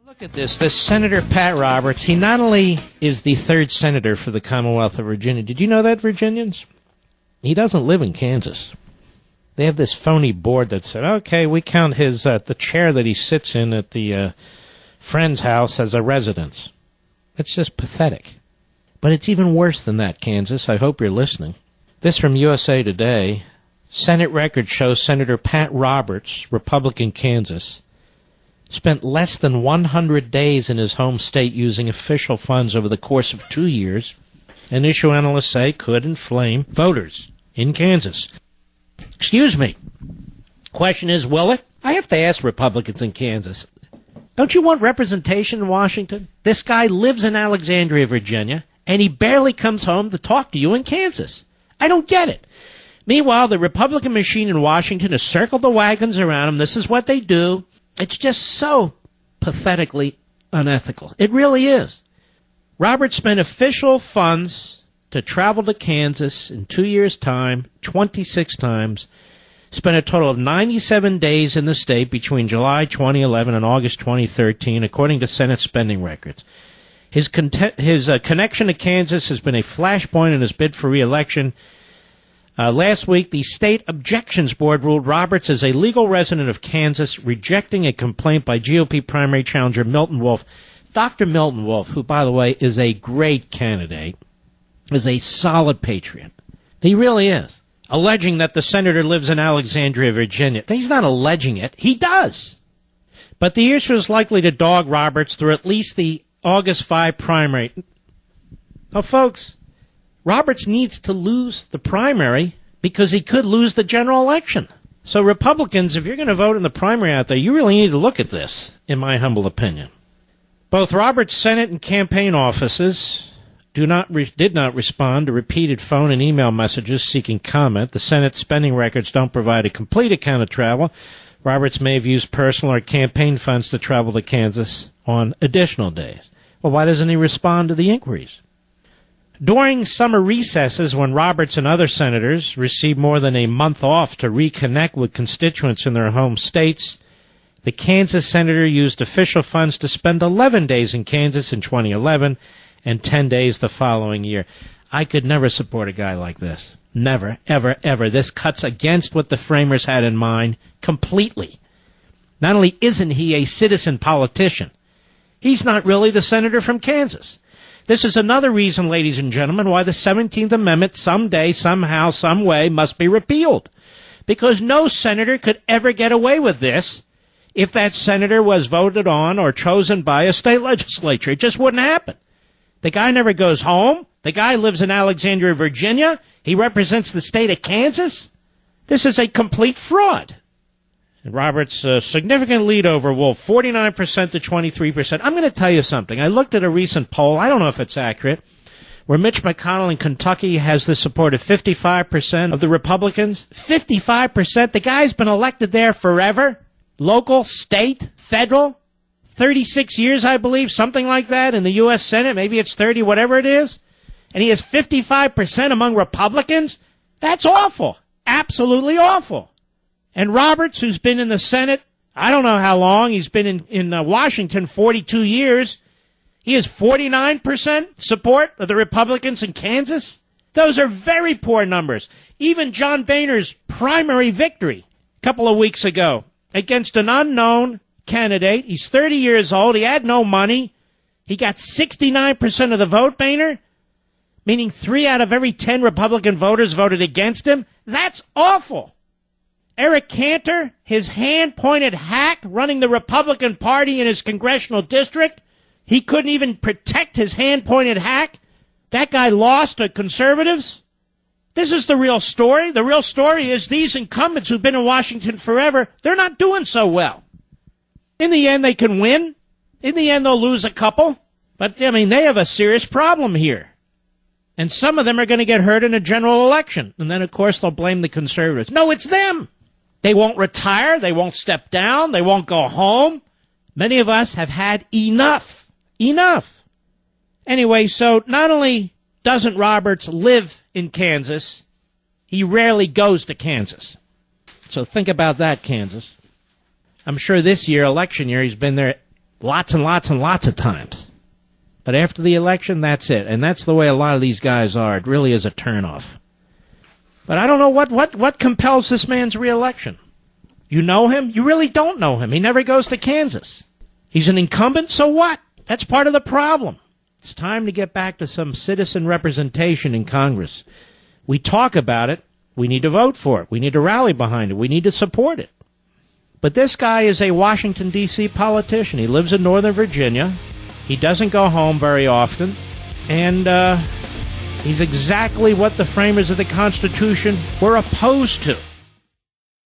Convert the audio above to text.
Look at this. This Senator Pat Roberts, he not only is the third senator for the Commonwealth of Virginia. Did you know that, Virginians? He doesn't live in Kansas. They have this phony board that said, okay, we count his the chair that he sits in at the friend's house as a residence. It's just pathetic. But it's even worse than that, Kansas. I hope you're listening. This from USA Today. Senate record shows Senator Pat Roberts, Republican Kansas, spent less than 100 days in his home state using official funds over the course of 2 years, an issue analysts say could inflame voters in Kansas. Excuse me. Question is, will it? I have to ask Republicans in Kansas, don't you want representation in Washington? This guy lives in Alexandria, Virginia, and he barely comes home to talk to you in Kansas. I don't get it. Meanwhile, the Republican machine in Washington has circled the wagons around him. This is what they do. It's just so pathetically unethical. It really is. Roberts spent official funds to travel to Kansas in 2 years' time, 26 times, spent a total of 97 days in the state between July 2011 and August 2013, according to Senate spending records. His connection to Kansas has been a flashpoint in his bid for re-election. Last week, the State Objections Board ruled Roberts as a legal resident of Kansas, rejecting a complaint by GOP primary challenger Milton Wolf. Dr. Milton Wolf, who, by the way, is a great candidate, is a solid patriot. He really is. Alleging that the senator lives in Alexandria, Virginia. He's not alleging it. He does. But the issue is likely to dog Roberts through at least the August 5 primary. Now, folks, Roberts needs to lose the primary because he could lose the general election. So Republicans, if you're going to vote in the primary out there, you really need to look at this, in my humble opinion. Both Roberts' Senate and campaign offices did not respond to repeated phone and email messages seeking comment. The Senate spending records don't provide a complete account of travel. Roberts may have used personal or campaign funds to travel to Kansas on additional days. Well, why doesn't he respond to the inquiries? During summer recesses, when Roberts and other senators received more than a month off to reconnect with constituents in their home states, the Kansas senator used official funds to spend 11 days in Kansas in 2011 and 10 days the following year. I could never support a guy like this. Never, ever, ever. This cuts against what the framers had in mind completely. Not only isn't he a citizen politician, he's not really the senator from Kansas. This is another reason, ladies and gentlemen, why the 17th Amendment someday, somehow, some way must be repealed. Because no senator could ever get away with this if that senator was voted on or chosen by a state legislature. It just wouldn't happen. The guy never goes home. The guy lives in Alexandria, Virginia. He represents the state of Kansas. This is a complete fraud. Roberts' significant lead over Wolf, 49% to 23%. I'm going to tell you something. I looked at a recent poll. I don't know if it's accurate, where Mitch McConnell in Kentucky has the support of 55% of the Republicans. 55%. The guy's been elected there forever. Local, state, federal. 36 years, I believe, something like that in the U.S. Senate. Maybe it's 30, whatever it is. And he has 55% among Republicans. That's awful. Absolutely awful. And Roberts, who's been in the Senate, I don't know how long, he's been in Washington 42 years, he has 49% support of the Republicans in Kansas. Those are very poor numbers. Even John Boehner's primary victory a couple of weeks ago against an unknown candidate, he's 30 years old, he had no money, he got 69% of the vote, Boehner, meaning 3 out of every 10 Republican voters voted against him. That's awful. Eric Cantor, his hand-pointed hack running the Republican Party in his congressional district, he couldn't even protect his hand-pointed hack. That guy lost to conservatives. This is the real story. The real story is these incumbents who've been in Washington forever, they're not doing so well. In the end, they can win. In the end, they'll lose a couple. But, I mean, they have a serious problem here. And some of them are going to get hurt in a general election. And then, of course, they'll blame the conservatives. No, it's them. They won't retire. They won't step down. They won't go home. Many of us have had enough. Enough. Anyway, so not only doesn't Roberts live in Kansas, he rarely goes to Kansas. So think about that, Kansas. I'm sure this year, election year, he's been there lots and lots and lots of times. But after the election, that's it. And that's the way a lot of these guys are. It really is a turnoff. But I don't know what compels this man's reelection. You know him? You really don't know him. He never goes to Kansas. He's an incumbent, so what? That's part of the problem. It's time to get back to some citizen representation in Congress. We talk about it. We need to vote for it. We need to rally behind it. We need to support it. But this guy is a Washington, D.C. politician. He lives in Northern Virginia. He doesn't go home very often. And he's exactly what the framers of the Constitution were opposed to.